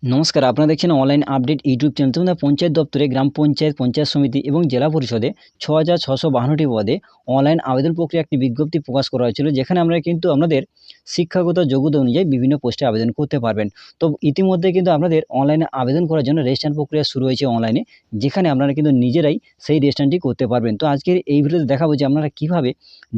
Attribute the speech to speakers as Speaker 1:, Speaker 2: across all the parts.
Speaker 1: নমস্কার, আপনারা দেখছেন অনলাইন আপডেট ইউটিউব চ্যানেল। তোমরা পঞ্চায়েত দপ্তরে গ্রাম পঞ্চায়েত, পঞ্চায়েত সমিতি এবং জেলা পরিষদে ৬,৬৫২টি পদে অনলাইন আবেদন প্রক্রিয়া একটি বিজ্ঞপ্তি প্রকাশ করা হয়েছিল, যেখানে আমরা কিন্তু আপনাদের শিক্ষাগত যোগ্যতা অনুযায়ী বিভিন্ন পোস্টে আবেদন করতে পারবেন। তো ইতিমধ্যে কিন্তু আপনাদের অনলাইনে আবেদন করার জন্য রেজিস্ট্রেশন প্রক্রিয়া শুরু হয়েছে অনলাইনে, যেখানে আপনারা কিন্তু নিজেরাই সেই রেজিস্ট্রেশনটি করতে পারবেন। তো আজকের এই ভিডিওতে দেখাবো যে আপনারা কীভাবে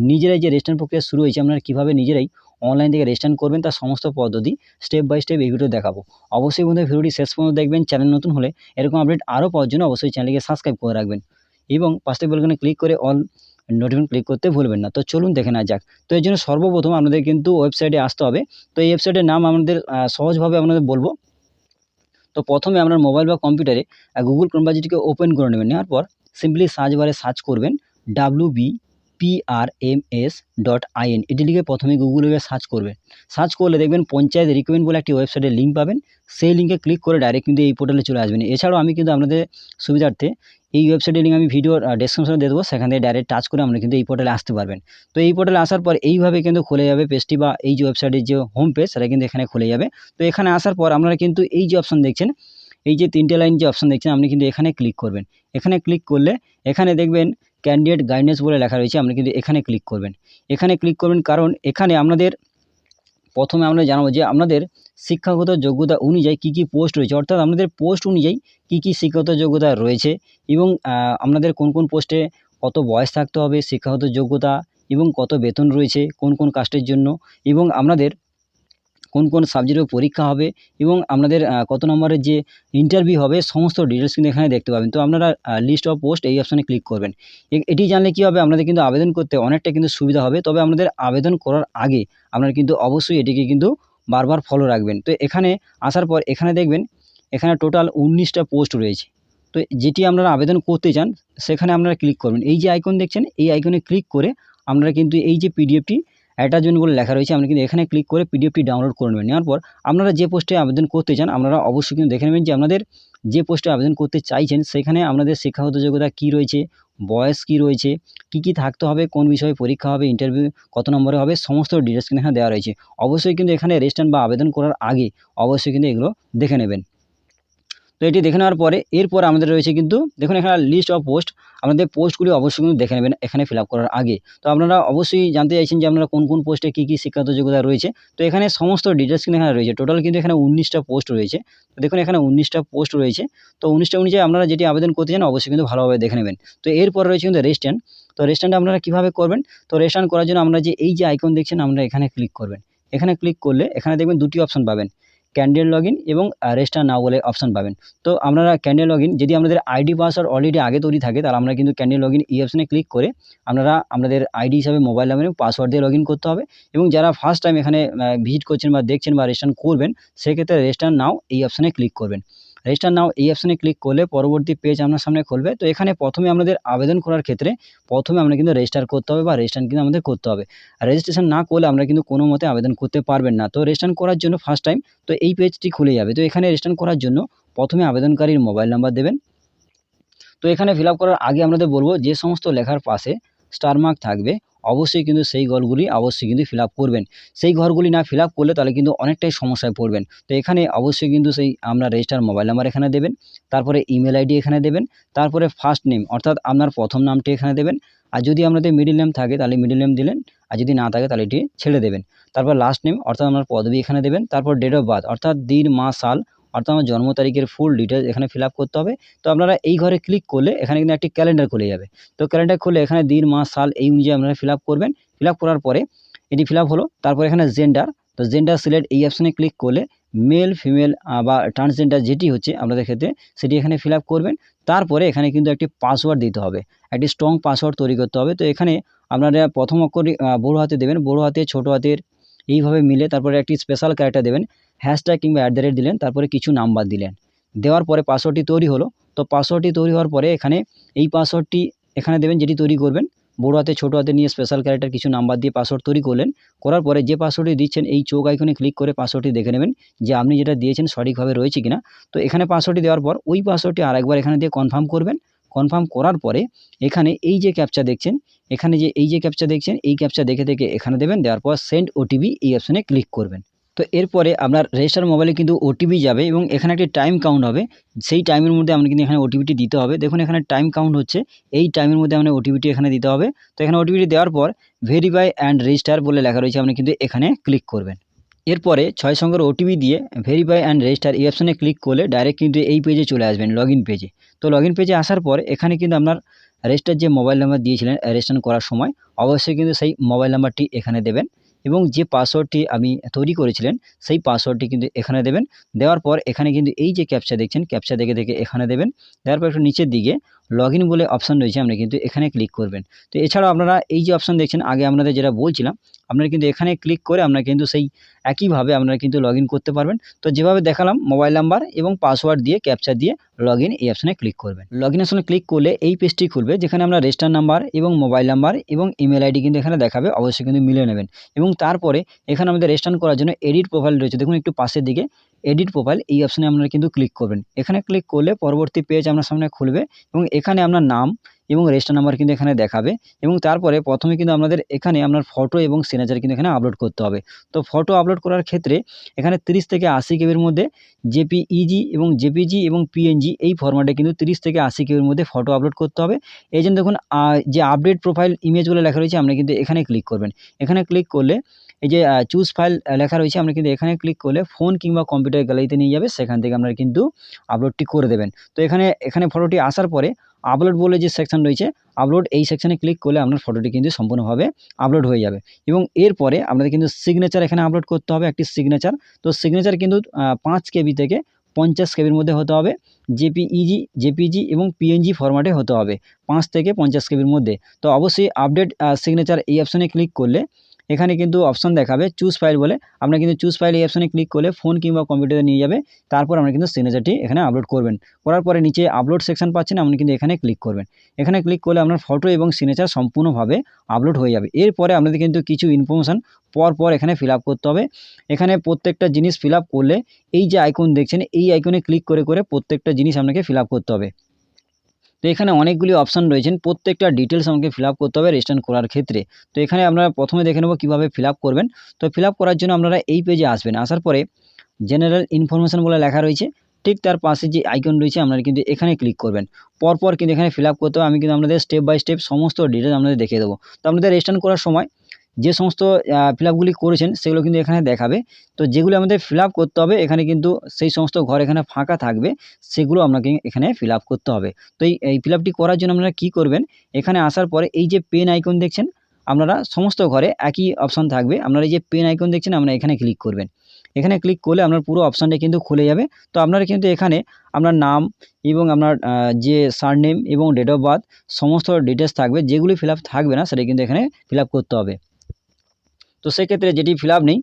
Speaker 1: নিজেরাই, যে রেজিস্ট্রেশন প্রক্রিয়া শুরু হয়েছে, আপনারা কীভাবে নিজেরাই অনলাইন থেকে রেজিস্ট্রেশন করবেন তার সমস্ত পদ্ধতি স্টেপ বাই স্টেপ এই ভিডিও দেখাবো। অবশ্যই বন্ধুরা ভিডিওটি শেষ পর্যন্ত দেখবেন। চ্যানেল নতুন হলে এরকম আপডেট আরও পাওয়ার জন্য অবশ্যই চ্যানেলকে সাবস্ক্রাইব করে রাখবেন এবং পাশে বেলকনে ক্লিক করে অল নোটিফিকেশন ক্লিক করতে ভুলবেন না। তো চলুন দেখে নেওয়া যাক। তো এর জন্য সর্বপ্রথম আপনাদের কিন্তু ওয়েবসাইটে আসতে হবে। তো এই ওয়েবসাইটের নাম আমাদের সহজভাবে আপনাদের বলবো। তো প্রথমে আপনার মোবাইল বা কম্পিউটারে গুগল ক্রোম ব্রাউজারটিকে ওপেন করে নেবেন। নেওয়ার পর সিম্পলি সার্চ বারে সার্চ করবেন wbprms.in, এটি লিখে প্রথমে গুগলে সার্চ করবেন। সার্চ করলে দেখবেন পঞ্চায়েত রিক্রুটমেন্ট বলে একটি ওয়েবসাইটের লিঙ্ক পাবেন। সেই লিঙ্কে ক্লিক করে ডাইরেক্ট কিন্তু এই পোর্টালে চলে আসবেন। এছাড়াও আমি কিন্তু আপনাদের সুবিধার্থে এই ওয়েবসাইটের লিঙ্ক আমি ভিডিওর ডেসক্রিপশনে দিয়ে দেবো, সেখান থেকে ডাইরেক্ট টাচ করে আমরা কিন্তু এই পোর্টালে আসতে পারবেন। তো এই পোর্টালে আসার পর এইভাবে কিন্তু খুলে যাবে পেজটি, বা এই যে ওয়েবসাইটের যে হোম পেজ সেটা কিন্তু এখানে খুলে যাবে। তো এখানে আসার পর আপনারা কিন্তু এই যে অপশন দেখছেন, এই যে 3টে লাইন যে অপশন দেখছেন, আপনি কিন্তু এখানে ক্লিক করবেন। এখানে ক্লিক করলে এখানে দেখবেন ক্যান্ডিডেট গাইডেন্স বলে লেখা রয়েছে, আপনি কিন্তু এখানে ক্লিক করবেন। এখানে ক্লিক করবেন কারণ এখানে আপনাদের প্রথমে আমরা জানাবো যে আপনাদের শিক্ষাগত যোগ্যতা অনুযায়ী কী কী পোস্ট রয়েছে, অর্থাৎ আপনাদের পোস্ট অনুযায়ী কী কী শিক্ষাগত যোগ্যতা রয়েছে এবং আপনাদের কোন কোন পোস্টে কত বয়স থাকতে হবে, শিক্ষাগত যোগ্যতা এবং কত বেতন রয়েছে কোন কোন কাস্টের জন্য, এবং আপনাদের কোন কোন সাবজেক্টের পরীক্ষা হবে এবং আপনাদের কত নম্বরের যে ইন্টারভিউ হবে, সমস্ত ডিটেলস কিন্তু এখানে দেখতে পাবেন। তো আপনারা লিস্ট অফ পোস্ট এই অপশানে ক্লিক করবেন। এটি জানলে কী হবে, আপনাদের কিন্তু আবেদন করতে অনেকটা কিন্তু সুবিধা হবে। তবে আপনাদের আবেদন করার আগে আপনারা কিন্তু অবশ্যই এটিকে কিন্তু বারবার ফলো রাখবেন। তো এখানে আসার পর এখানে দেখবেন এখানে টোটাল 19টা পোস্ট রয়েছে। তো যেটি আপনারা আবেদন করতে চান সেখানে আপনারা ক্লিক করবেন। এই যে আইকন দেখছেন, এই আইকনে ক্লিক করে আপনারা কিন্তু এই যে পিডিএফটি অ্যাটাচমেন্ট বলে লেখা রয়েছে, আপনি কিন্তু এখানে ক্লিক করে পিডিএফটি ডাউনলোড করে নেবেন। নেওয়ার পর আপনারা যে পোস্টে আবেদন করতে চান আপনারা অবশ্যই কিন্তু দেখে নেবেন যে আপনাদের যে পোস্টে আবেদন করতে চাইছেন সেখানে আপনাদের শিক্ষাগত যোগ্যতা কী রয়েছে, বয়স কী রয়েছে, কী কী থাকতে হবে, কোন বিষয়ে পরীক্ষা হবে, ইন্টারভিউ কত নম্বরে হবে, সমস্ত ডিটেলস কিন্তু এখানে দেওয়া রয়েছে। অবশ্যই কিন্তু এখানে রেজিস্ট্রেশন বা আবেদন করার আগে অবশ্যই কিন্তু এগুলো দেখে নেবেন। তো এটি দেখে নেওয়ার পরে এরপর আমাদের রয়েছে কিন্তু দেখুন এখানে লিস্ট অফ পোস্ট, আপনাদের পোস্টগুলি অবশ্যই কিন্তু দেখে নেবেন এখানে ফিল আপ করার আগে। তো আপনারা অবশ্যই জানতে চাইছেন যে আপনারা কোন কোন পোস্টে কী কী শিক্ষাগত যোগ্যতা রয়েছে। তো এখানে সমস্ত ডিটেলস কিন্তু এখানে রয়েছে। টোটাল কিন্তু এখানে 19টা পোস্ট রয়েছে। তো দেখুন এখানে 19টা পোস্ট রয়েছে। তো 19টা অনুযায়ী আপনারা যেটি আবেদন করতে চান অবশ্যই কিন্তু ভালোভাবে দেখে নেবেন। তো এরপর রয়েছে কিন্তু রেজিস্ট্রেশন। তো রেজিস্ট্রেশনটা আপনারা কীভাবে করবেন? তো রেজিস্ট্রেশন করার জন্য আমরা যে এই যে আইকন দেখছেন, আমরা এখানে ক্লিক করবেন। এখানে ক্লিক করলে এখানে দেখবেন 2টি অপশন পাবেন, ক্যান্ডিডেট লগইন এবং রেজিস্টার নাও বলে অপশন পাবেন। তো আপনারা ক্যান্ডিডেট লগইন, যদি আপনাদের আইডি পাসওয়ার্ড অলরেডি আগে তৈরি থাকে তাহলে আমরা কিন্তু ক্যান্ডিডেট লগইন এই অপশনে ক্লিক করে আপনারা আপনাদের আইডি হিসাবে মোবাইল নাম্বার এবং পাসওয়ার্ড দিয়ে লগইন করতে হবে। এবং যারা ফার্স্ট টাইম এখানে ভিজিট করছেন বা দেখছেন বা রেজিস্ট্রেশন করবেন, সেক্ষেত্রে রেজিস্টার নাও এই অপশনে ক্লিক করবেন। রেজিস্টার নাও এই অপশনে ক্লিক করলে পরবর্তী পেজ আপনার সামনে খুলবে। তো এখানে প্রথমে আমাদের আবেদন করার ক্ষেত্রে প্রথমে আমরা কিন্তু রেজিস্টার করতে হবে বা রেজিস্ট্রেশন কিন্তু আমাদের করতে হবে। রেজিস্ট্রেশন না করলে আমরা কিন্তু কোনো মতে আবেদন করতে পারবেন না। তো রেজিস্ট্রেশন করার জন্য ফার্স্ট টাইম তো এই পেজটি খুলে যাবে। তো এখানে রেজিস্ট্রেশন করার জন্য প্রথমে আবেদনকারীর মোবাইল নাম্বার দেবেন। তো এখানে ফিল আপ করার আগে আপনাদের বলব যে সমস্ত লেখার পাশে স্টার মার্ক থাকবে অবশ্যই কিন্তু সেই ঘরগুলি অবশ্যই কিন্তু ফিল আপ করবেন। সেই ঘরগুলি না ফিল আপ করলে তাহলে কিন্তু অনেকটাই সমস্যায় পড়বেন। তো এখানে অবশ্যই কিন্তু সেই আপনার রেজিস্টার মোবাইল নাম্বার এখানে দেবেন, তারপরে ইমেল আইডি এখানে দেবেন, তারপরে ফার্স্ট নেম অর্থাৎ আপনার প্রথম নামটি এখানে দেবেন। আর যদি আপনাদের মিডল নেম থাকে তাহলে মিডল নেম দিলেন, আর যদি না থাকে তাহলে এটি ছেড়ে দেবেন। তারপর লাস্ট নেম অর্থাৎ আপনার পদবি এখানে দেবেন, তারপর ডেট অফ বার্থ অর্থাৎ দিন, মাস, সাল অর্থাৎ আমার জন্ম তারিখের ফুল ডিটেলস এখানে ফিল আপ করতে হবে। তো আপনারা এই ঘরে ক্লিক করলে এখানে কিন্তু একটি ক্যালেন্ডার খুলে যাবে। তো ক্যালেন্ডার খুলে এখানে দিন, মাস, সাল এই অনুযায়ী আপনারা ফিল আপ করবেন। ফিল আপ করার পরে এটি ফিল আপ হলো। তারপর এখানে জেন্ডার, তো জেন্ডার সিলেক্ট এই অপশনে ক্লিক করলে মেল, ফিমেল বা ট্রান্সজেন্ডার যেটি হচ্ছে আপনাদের ক্ষেত্রে সেটি এখানে ফিল আপ করবেন। তারপরে এখানে কিন্তু একটি পাসওয়ার্ড দিতে হবে, একটি স্ট্রং পাসওয়ার্ড তৈরি করতে হবে। তো এখানে আপনারা প্রথম অক্ষরটি বড় হাতে দেবেন, বড় হাতে, ছোট হাতের এইভাবে মিলে তারপরে একটি স্পেশাল ক্যারেক্টার দেবেন, হ্যাশট্যাগ কিংবা @ দিলেন, তারপরে কিছু নাম্বার দিলেন। দেওয়ার পরে পাসওয়ার্ডটি তৈরি হলো। তো পাসওয়ার্ডটি তৈরি হওয়ার পরে এখানে এই পাসওয়ার্ডটি এখানে দেবেন যেটি তৈরি করবেন। বড় হাতে, ছোট হাতে নিয়ে স্পেশাল ক্যারেক্টার কিছু নাম্বার দিয়ে পাসওয়ার্ড তৈরি করলেন। করার পরে যে পাসওয়ার্ডটি দিচ্ছেন এই চোখ আইকনে ক্লিক করে পাসওয়ার্ডটি দেখে নেবেন যে আপনি যেটা দিয়েছেন সঠিকভাবে রয়েছে কিনা। তো এখানে পাসওয়ার্ডটি দেওয়ার পর ওই পাসওয়ার্ডটি আরেকবার এখানে দিয়ে কনফার্ম করবেন। কনফার্ম করার পরে এখানে এই যে ক্যাপচা দেখছেন, এখানে যে এই যে ক্যাপচা দেখছেন এই ক্যাপচা দেখে এখানে দেবেন। দেওয়ার পর সেন্ড ওটিপি এই অপশনে ক্লিক করবেন। তো এরপরে আপনার রেজিস্টার মোবাইলে কিন্তু ওটিপি যাবে এবং এখানে একটি টাইম কাউন্ট হবে। সেই টাইমের মধ্যে আমরা কিন্তু এখানে ওটিপিটি দিতে হবে। দেখুন এখানে টাইম কাউন্ট হচ্ছে, এই টাইমের মধ্যে আমরা ওটিপিটি এখানে দিতে হবে। তো এখানে ওটিপিটি দেওয়ার পর ভেরিফাই অ্যান্ড রেজিস্টার বলে লেখা রয়েছে, আপনি কিন্তু এখানে ক্লিক করবেন। এরপরে 6 সংখ্যার ওটিপি দিয়ে ভেরিফাই অ্যান্ড রেজিস্টার এই অপশনে ক্লিক করলে ডাইরেক্ট কিন্তু এই পেজে চলে আসবেন, লগইন পেজে। তো লগইন পেজে আসার পর এখানে কিন্তু আপনার রেজিস্টার যে মোবাইল নাম্বার দিয়েছিলেন রেজিস্ট্রেশন করার সময়, অবশ্যই কিন্তু সেই মোবাইল নাম্বারটি এখানে দেবেন এবং যে পাসওয়ার্ডটি আপনি তৈরি করেছিলেন সেই পাসওয়ার্ডটি কিন্তু এখানে দেবেন। দেওয়ার পর এখানে কিন্তু এই যে ক্যাপচা দেখছেন, ক্যাপচা দেখে এখানে দেবেন। দেওয়ার পর একটু নিচের দিকে লগইন বলে অপশন রয়েছে, আপনি কিন্তু এখানে ক্লিক করবেন। তো এছাড়াও আপনারা এই যে অপশন দেখছেন, আগে আপনাদের যেটা বলছিলাম, আপনারা কিন্তু এখানে ক্লিক করে আপনারা কিন্তু সেই একইভাবে আপনারা কিন্তু লগইন করতে পারবেন। তো যেভাবে দেখালাম মোবাইল নাম্বার এবং পাসওয়ার্ড দিয়ে ক্যাপচা দিয়ে লগইন এই অপশনে ক্লিক করবেন। লগইন অপশনে ক্লিক করলে এই পেজটি খুলবে, যেখানে আমরা রেজিস্টার নাম্বার এবং মোবাইল নাম্বার এবং ইমেল আইডি কিন্তু এখানে দেখাবে, অবশ্যই কিন্তু মিলিয়ে নেবেন। এবং তারপরে এখানে আমাদের রেজিস্ট্রেশন করার জন্য এডিট প্রোফাইল রয়েছে, দেখুন একটু পাশের দিকে এডিট প্রোফাইল, এই অপশনে আপনারা কিন্তু ক্লিক করবেন। এখানে ক্লিক করলে পরবর্তী পেজ আপনার সামনে খুলবে এবং এখানে আপনার নাম এবং রেজিস্টার নাম্বার কিন্তু এখানে দেখাবে। এবং তারপরে প্রথমে কিন্তু আপনাদের এখানে আপনার ফটো এবং সিগনেচার কিন্তু এখানে আপলোড করতে হবে। তো ফটো আপলোড করার ক্ষেত্রে এখানে 30 থেকে 80 কেবির মধ্যে জেপিইজি এবং জেপিজি এবং পিএনজি এই ফরম্যাটে কিন্তু 30 থেকে 80 কেবির মধ্যে ফটো আপলোড করতে হবে। এই জন্য দেখুন যে আপডেট প্রোফাইল ইমেজ বলে লেখা রয়েছে, আপনি কিন্তু এখানে ক্লিক করবেন। এখানে ক্লিক করলে এই যে চুজ ফাইল লেখা রয়েছে, আপনি কিন্তু এখানে ক্লিক করলে ফোন কিংবা কম্পিউটার গ্যালারিতে নিয়ে যাবে, সেখান থেকে আপনারা কিন্তু আপলোডটি করে দেবেন। তো এখানে ফটোটি আসার পরে আপলোড বলে যে সেকশন রয়েছে, আপলোড এই সেকশনে ক্লিক করলে আপনার ফটোটি কিন্তু সম্পূর্ণভাবে আপলোড হয়ে যাবে। এবং এরপরে আপনাদের কিন্তু সিগনেচার এখানে আপলোড করতে হবে, একটি সিগনেচার। তো সিগনেচার কিন্তু 5 কেবি থেকে 50 কেবির মধ্যে হতে হবে। জেপিইজি, জেপিজি এবং পিএনজি ফরম্যাটে হতে হবে 5 থেকে 50 কেবির মধ্যে। তো অবশ্যই আপডেট সিগনেচার এই অপশনে ক্লিক করলে এখানে কিন্তু অপশন দেখাবে চুজ ফাইল বলে, আপনারা কিন্তু চুজ ফাইল এই অপশনে ক্লিক করলে ফোন কিংবা কম্পিউটারে নিয়ে যাবে। তারপর আমরা কিন্তু সিগনেচারটি এখানে আপলোড করবেন। করার পরে নিচে আপলোড সেকশন পাচ্ছেন, আপনি কিন্তু এখানে ক্লিক করবেন। এখানে ক্লিক করলে আপনার ফটো এবং সিগনেচার সম্পূর্ণভাবে আপলোড হয়ে যাবে। এরপরে আপনাদের কিন্তু কিছু ইনফরমেশান পর এখানে ফিল আপ করতে হবে। এখানে প্রত্যেকটা জিনিস ফিল আপ করলে এই যে আইকন দেখছেন, এই আইকনে ক্লিক করে প্রত্যেকটা জিনিস আপনাকে ফিল আপ করতে হবে। তো এখানে অনেকগুলি অপশান রয়েছেন, প্রত্যেকটা ডিটেলস আমাকে ফিল আপ করতে হবে রেজিস্ট্রেশন করার ক্ষেত্রে। তো এখানে আপনারা প্রথমে দেখে নেব কীভাবে ফিল আপ করবেন। তো ফিল আপ করার জন্য আপনারা এই পেজে আসবেন, আসার পরে জেনারেল ইনফরমেশান বলে লেখা রয়েছে, ঠিক তার পাশে যে আইকন রয়েছে আপনারা কিন্তু এখানে ক্লিক করবেন। পরপর কিন্তু এখানে ফিল আপ করতে হবে, আমি কিন্তু আপনাদের স্টেপ বাই স্টেপ সমস্ত ডিটেলস আপনাদের দেখিয়ে দেবো। তো আপনাদের রেজিস্ট্রেশন করার সময় যে সমস্ত ফিল আপগুলি করেছেন সেগুলো কিন্তু এখানে দেখাবে। তো যেগুলো আমাদের ফিল আপ করতে হবে এখানে কিন্তু সেই সমস্ত ঘর এখানে ফাঁকা থাকবে, সেগুলো আপনাকে এখানে ফিল আপ করতে হবে। তো এই ফিল আপটি করার জন্য আপনারা কী করবেন, এখানে আসার পরে এই যে পেন আইকন দেখছেন, আপনারা সমস্ত ঘরে একই অপশান থাকবে, আপনারা এই যে পেন আইকন দেখছেন আপনারা এখানে ক্লিক করবেন। এখানে ক্লিক করলে আপনার পুরো অপশানটা কিন্তু খুলে যাবে। তো আপনারা কিন্তু এখানে আপনার নাম এবং আপনার যে সারনেম এবং ডেট অফ বার্থ সমস্ত ডিটেলস থাকবে, যেগুলি ফিল আপ থাকবে না সেটা কিন্তু এখানে ফিল আপ করতে হবে। তো সেক্ষেত্রে যেটি ফিল আপ নেই,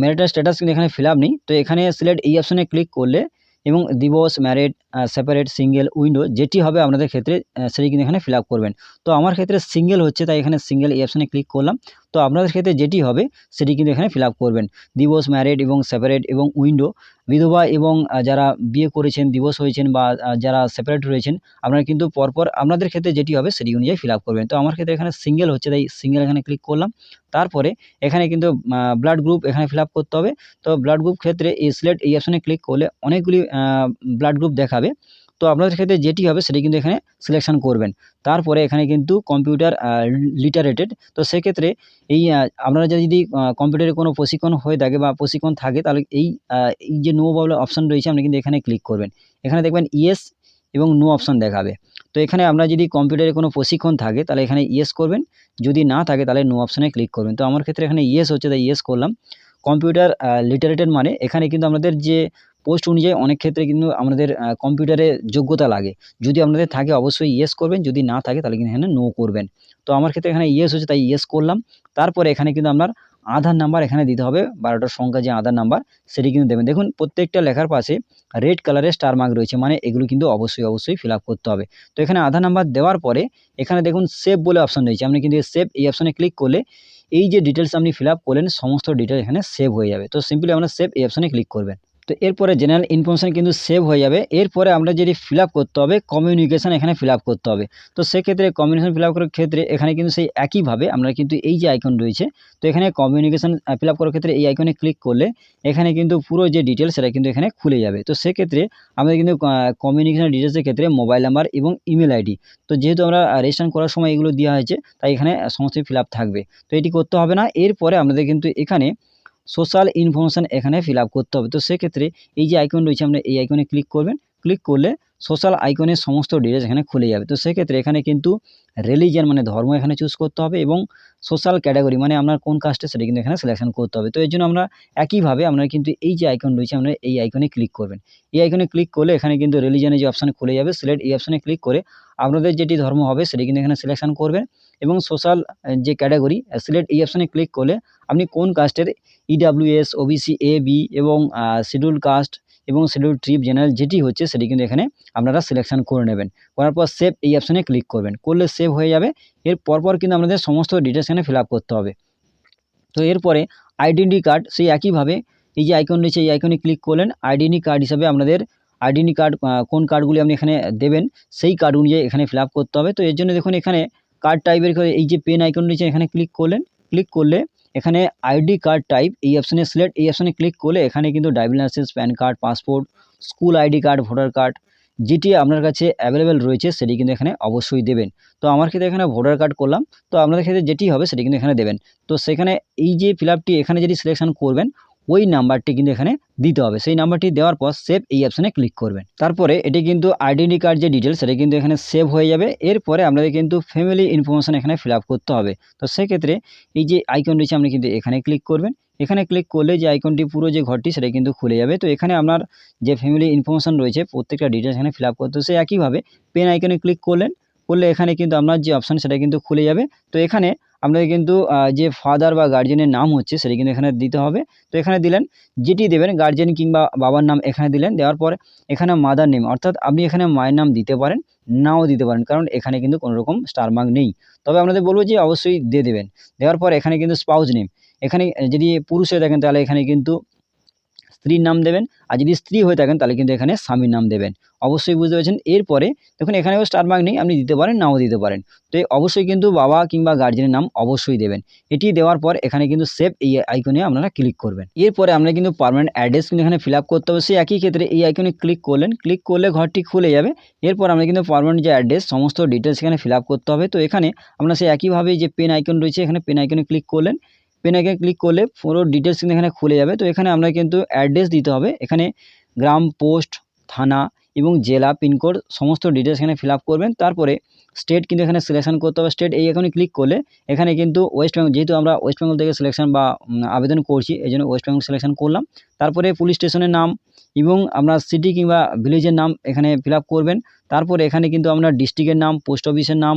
Speaker 1: ম্যারিটাল স্ট্যাটাস কিন্তু এখানে ফিল আপ নেই। তো এখানে সিলেক্ট এই অপশনে ক্লিক করলে এবং divorce, married, separate, single, window যেটি হবে আপনাদের ক্ষেত্রে সেটি কিন্তু এখানে ফিল আপ করবেন। তো আমার ক্ষেত্রে সিঙ্গেল হচ্ছে, তাই এখানে সিঙ্গেল এই অপশনে ক্লিক করলাম। তো আপনাদের ক্ষেত্রে যেটি হবে সেটি কিন্তু এখানে ফিল আপ করবেন। ডিভোর্স, ম্যারিড এবং সেপারেট এবং উইন্ডো, বিধবা এবং যারা বিয়ে করেছেন, ডিভোর্স হয়েছেন বা যারা সেপারেট রয়েছেন, আপনারা কিন্তু পরপর আপনাদের ক্ষেত্রে যেটি হবে সেটি অনুযায়ী ফিল আপ করবেন। তো আমার ক্ষেত্রে এখানে সিঙ্গেল হচ্ছে, তাই সিঙ্গেল এখানে ক্লিক করলাম। তারপরে এখানে কিন্তু ব্লাড গ্রুপ এখানে ফিল আপ করতে হবে। তো ব্লাড গ্রুপ ক্ষেত্রে এই সিলেক্ট এই অপশনে ক্লিক করলে অনেকগুলি ব্লাড গ্রুপ দেখাবে। তো আপনাদের ক্ষেত্রে যেটি হবে সেটি কিন্তু এখানে সিলেকশন করবেন। তারপরে এখানে কিন্তু কম্পিউটার লিটারেটেড, তো সেক্ষেত্রে এই আপনারা যদি কম্পিউটারে কোনো প্রশিক্ষণ হয়ে থাকে বা প্রশিক্ষণ থাকে, তাহলে এই যে নো বলে অপশান রয়েছে আপনি কিন্তু এখানে ক্লিক করবেন। এখানে দেখবেন ইয়েস এবং নো অপশান দেখাবে। তো এখানে আপনার যদি কম্পিউটারে কোনো প্রশিক্ষণ থাকে তাহলে এখানে ইয়েস করবেন, যদি না থাকে তাহলে নো অপশানে ক্লিক করবেন। তো আমার ক্ষেত্রে এখানে ইয়েস হচ্ছে, তাই ইয়েস করলাম। কম্পিউটার লিটারেটেড মানে এখানে কিন্তু আমাদের যে পোস্ট অনুযায়ী অনেক ক্ষেত্রে কিন্তু আমাদের কম্পিউটারে যোগ্যতা লাগে। যদি আপনাদের থাকে অবশ্যই ইয়েস করবেন, যদি না থাকে তাহলে কিন্তু এখানে নো করবেন। তো আমার ক্ষেত্রে এখানে ইয়েস হচ্ছে, তাই ইয়েস করলাম। তারপরে এখানে কিন্তু আপনার আধার নাম্বার এখানে দিতে হবে, 12টার সংখ্যা যে আধার নাম্বার সেটি কিন্তু দেবেন। দেখুন প্রত্যেকটা লেখার পাশে রেড কালারের স্টার মার্ক রয়েছে, মানে এগুলো কিন্তু অবশ্যই ফিল আপ করতে হবে। তো এখানে আধার নাম্বার দেওয়ার পরে এখানে দেখুন সেভ বলে অপশান রয়েছে, আপনি কিন্তু সেভ এই অপশানে ক্লিক করলে এই যে ডিটেলস আপনি ফিল আপ করলেন সমস্ত ডিটেলস এখানে সেভ হয়ে যাবে। তো সিম্পলি আপনারা সেভ এই অপশানে ক্লিক করবেন। তো এরপরে জেনারেল ইনফরমেশান কিন্তু সেভ হয়ে যাবে। এরপরে আমরা যেটি ফিল আপ করতে হবে কমিউনিকেশান এখানে ফিল আপ করতে হবে। তো সেক্ষেত্রে কমিউনিকেশান ফিল আপ করার ক্ষেত্রে এখানে কিন্তু সেই একইভাবে আমরা কিন্তু এই যে আইকন রয়েছে, তো এখানে কমিউনিকেশান ফিল আপ করার ক্ষেত্রে এই আইকনে ক্লিক করলে এখানে কিন্তু পুরো যে ডিটেলস সেটা কিন্তু এখানে খুলে যাবে। তো সেক্ষেত্রে আমাদের কিন্তু কমিউনিকেশান ডিটেলসের ক্ষেত্রে মোবাইল নাম্বার এবং ইমেল আইডি, তো যেহেতু আমরা রেজিস্ট্রেশন করার সময় এগুলো দেওয়া হয়েছে, তাই এখানে সমস্ত ফিল আপ থাকবে। তো এটি করতে হবে না। এরপরে আমাদের কিন্তু এখানে সোশ্যাল ইনফরমেশান এখানে ফিল আপ করতে হবে। তো সেক্ষেত্রে এই যে আইকন রয়েছে আমরা এই আইকনে ক্লিক করবেন। ক্লিক করলে সোশ্যাল আইকনের সমস্ত ডিটেলস এখানে খুলে যাবে। তো সেক্ষেত্রে এখানে কিন্তু রিলিজিয়ন মানে ধর্ম এখানে চুজ করতে হবে এবং সোশ্যাল ক্যাটাগরি মানে আপনার কোন কাস্টে সেটা কিন্তু এখানে সিলেকশন করতে হবে। তো এর জন্য আমরা একইভাবে আমরা কিন্তু এই যে আইকন রয়েছে আমরা এই আইকনে ক্লিক করবেন। এই আইকনে ক্লিক করলে এখানে কিন্তু রিলিজিয়নের যে অপশান খুলে যাবে, সিলেক্ট এই অপশানে ক্লিক করে আপনাদের যেটি ধর্ম হবে সেটি কিন্তু এখানে সিলেকশন করবেন এবং সোশ্যাল যে ক্যাটাগরি সিলেক্ট এই অপশানে ক্লিক করলে আপনি কোন কাস্টের ইডাব্লিউএস, ওবিসি, এ, বি এবং শিডিউল কাস্ট এবং শিডিউল ট্রাইব জেনারেল যেটি হচ্ছে সেটি কিন্তু এখানে আপনারা সিলেকশন করে নেবেন। করার পর সেভ এই অপশানে ক্লিক করবেন। করলে সেভ হয়ে যাবে। এর পরপর কিন্তু আপনাদের সমস্ত ডিটেলস এখানে ফিল আপ করতে হবে। তো এরপরে আইডেন্টি কার্ড সেই একইভাবে এই যে আইকন রয়েছে এই আইকনে ক্লিক করলেন। আইডেন্টি কার্ড হিসাবে আপনাদের আইডেন্টি কার্ড কোন কার্ডগুলি আপনি এখানে দেবেন সেই কার্ড অনুযায়ী এখানে ফিল আপ করতে হবে। তো এর জন্য দেখুন এখানে কার্ড টাইপের করে এই যে পেন আইকন রয়েছে এখানে ক্লিক করলেন। ক্লিক করলে এখানে আইডি কার্ড টাইপ এই অপশানে সিলেক্ট এই অপশানে ক্লিক করলে এখানে কিন্তু driving licence, pan card, passport, school ID card, voter card যেটি আপনার কাছে অ্যাভেলেবেল রয়েছে সেটি কিন্তু এখানে অবশ্যই দেবেন। তো আমার ক্ষেত্রে এখানে ভোটার কার্ড করলাম। তো আপনাদের ক্ষেত্রে যেটি হবে সেটি কিন্তু এখানে দেবেন। তো সেখানে এই যে ফিল আপটি এখানে যেটি সিলেকশন করবেন ওই নাম্বারটি কিন্তু এখানে দিতে হবে। সেই নাম্বারটি দেওয়ার পর সেভ এই অপশানে ক্লিক করবেন। তারপরে এটি কিন্তু আইডেন্টি কার্ড যে ডিটেলস সেটা কিন্তু এখানে সেভ হয়ে যাবে। এরপরে আপনাদের কিন্তু ফ্যামিলি ইনফরমেশান এখানে ফিল আপ করতে হবে। তো সেক্ষেত্রে এই যে আইকন রয়েছে আপনি কিন্তু এখানে ক্লিক করবেন। এখানে ক্লিক করলে যে আইকনটি পুরো যে ঘরটি সেটা কিন্তু খুলে যাবে। তো এখানে আপনার যে ফ্যামিলি ইনফরমেশান রয়েছে প্রত্যেকটা ডিটেলস এখানে ফিল আপ করতে হবে। সেই একইভাবে পেন আইকনে ক্লিক করলেন। করলে এখানে কিন্তু আপনার যে অপশান সেটা কিন্তু খুলে যাবে। তো এখানে আপনাদের কিন্তু যে ফাদার বা গার্জিয়ানের নাম হচ্ছে সেটা কিন্তু এখানে দিতে হবে। তো এখানে দিলেন যেটি দেবেন গার্জিয়ান কিংবা বাবার নাম এখানে দিলেন। দেওয়ার পর এখানে মাদার নেম অর্থাৎ আপনি এখানে মায়ের নাম দিতে পারেন, নাও দিতে পারেন, কারণ এখানে কিন্তু কোনো রকম স্টার মার্ক নেই। তবে আপনাদের বলব যে অবশ্যই দিয়ে দেবেন। দেওয়ার পর এখানে কিন্তু স্পাউস নেম এখানে যদি পুরুষ হয়ে থাকেন তাহলে এখানে কিন্তু স্ত্রীর নাম দেবেন, আর যদি স্ত্রী হয়ে থাকেন তাহলে কিন্তু এখানে স্বামীর নাম দেবেন। অবশ্যই বুঝতে পেরেছেন। এরপরে দেখুন এখানেও স্টার মার্ক নেই, আপনি দিতে পারেন নাও দিতে পারেন। তো অবশ্যই কিন্তু বাবা কিংবা গার্জিয়ানের নাম অবশ্যই দেবেন। এটি দেওয়ার পর এখানে কিন্তু সেভ এই আইকনে আপনারা ক্লিক করবেন। এরপরে আমরা কিন্তু পার্মানেন্ট অ্যাড্রেস কিন্তু এখানে ফিল আপ করতে হবে। সেই একই ক্ষেত্রে এই আইকনে ক্লিক করলেন। ক্লিক করলে ঘরটি খুলে যাবে। এরপর আমরা কিন্তু পার্মানেন্ট যে অ্যাড্রেস সমস্ত ডিটেলস এখানে ফিল আপ করতে হবে। তো এখানে আমরা সেই একইভাবে যে পেন আইকন রয়েছে এখানে পেন আইকনে ক্লিক করলেন। পেন আইকনে ক্লিক করলে পুরো ডিটেলস কিন্তু এখানে খুলে যাবে। তো এখানে আমরা কিন্তু অ্যাড্রেস দিতে হবে। এখানে গ্রাম, পোস্ট, থানা এবং জেলা, পিনকোড সমস্ত ডিটেলস এখানে ফিল আপ করবেন। তারপরে স্টেট কিন্তু এখানে সিলেকশন করতে হবে। স্টেট এই আইকনে ক্লিক করলে এখানে কিন্তু ওয়েস্ট বেঙ্গল, যেহেতু আমরা ওয়েস্ট বেঙ্গল থেকে সিলেকশন বা আবেদন করছি এই জন্য ওয়েস্ট বেঙ্গল সিলেকশন করলাম। তারপরে পুলিশ স্টেশনের নাম এবং আপনার সিটি কিংবা ভিলেজের নাম এখানে ফিল আপ করবেন। তারপরে এখানে কিন্তু আপনার ডিস্ট্রিক্টের নাম, পোস্ট অফিসের নাম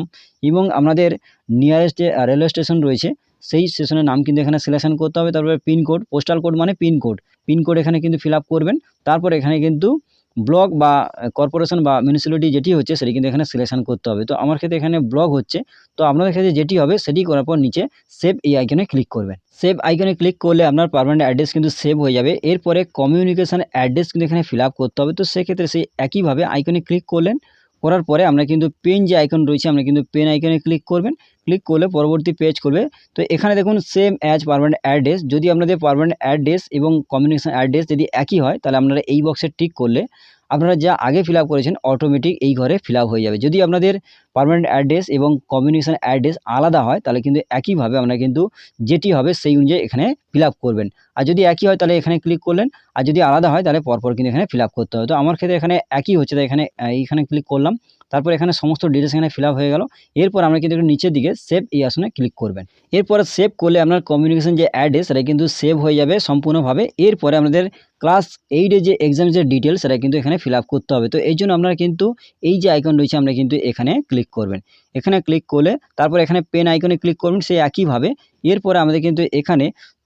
Speaker 1: এবং আপনাদের নিয়ারেস্ট যে রেলওয়ে স্টেশন রয়েছে সেই স্টেশনের নাম কিন্তু এখানে সিলেকশন করতে হবে। তারপরে পিনকোড, পোস্টাল কোড মানে পিনকোড, পিনকোড এখানে কিন্তু ফিল আপ করবেন। তারপর এখানে কিন্তু ব্লক বা কর্পোরেশন বা মিউনিসিপ্যালিটি যেটি হচ্ছে সেটি কিন্তু এখানে সিলেকশন করতে হবে। তো আমার ক্ষেত্রে এখানে ব্লক হচ্ছে। তো আপনাদের ক্ষেত্রে যেটি হবে সেটি করার পর নিচে সেভ এই আইকনে ক্লিক করবেন। সেভ আইকনে ক্লিক করলে আপনার পার্মানেন্ট অ্যাড্রেস কিন্তু সেভ হয়ে যাবে। এরপরে কমিউনিকেশন অ্যাড্রেস কিন্তু এখানে ফিল আপ করতে হবে। তো সেক্ষেত্রে সেই একইভাবে আইকনে ক্লিক করলেন। করার পরে আমরা কিন্তু পেন যে আইকন রয়েছে আমরা কিন্তু পেন আইকনে ক্লিক করবেন। ক্লিক করলে পরবর্তী পেজ করবে। তো এখানে দেখুন সেম অ্যাজ পার্মানেন্ট অ্যাড্রেস, যদি আপনাদের পার্মানেন্ট অ্যাড্রেস এবং কমিউনিকেশন অ্যাড্রেস যদি একই হয় তাহলে আপনারা এই বক্সে টিক করলে আপনারা যা আগে ফিল আপ করেছেন অটোমেটিক এই ঘরে ফিল আপ হয়ে যাবে। যদি আপনাদের পার্মানেন্ট অ্যাড্রেস এবং কমিউনিকেশন অ্যাড্রেস আলাদা হয় তাহলে কিন্তু একইভাবে আপনারা কিন্তু যেটি হবে সেই অনুযায়ী এখানে ফিল আপ করবেন। আর যদি একই হয় তাহলে এখানে ক্লিক করলেন, আর যদি আলাদা হয় তাহলে পরপর কিন্তু এখানে ফিল আপ করতে হবে। তো আমার ক্ষেত্রে এখানে একই হচ্ছে তাই এখানে এইখানে ক্লিক করলাম। তারপর এখানে সমস্ত ডিটেলস এখানে ফিল আপ হয়ে গেল। এরপর আমরা কিন্তু একটু নিচের দিকে সেভ এই অপশনে ক্লিক করবেন। এরপরে সেভ করলে আপনার কমিউনিকেশন যে অ্যাড্রেস সেটা কিন্তু সেভ হয়ে যাবে সম্পূর্ণভাবে। এরপরে আমাদের ক্লাস 8 এর যে এক্সাম যে ডিটেলস সেটা কিন্তু এখানে ফিল আপ করতে হবে। তো এই জন্য আপনারা কিন্তু এই যে আইকন রয়েছে আমরা কিন্তু এখানে ক্লিক করবেন। এখানে ক্লিক করলে তারপর এখানে পেন আইকনে ক্লিক করবেন সেই একইভাবে। এরপরে আমাদের কিন্তু এখানে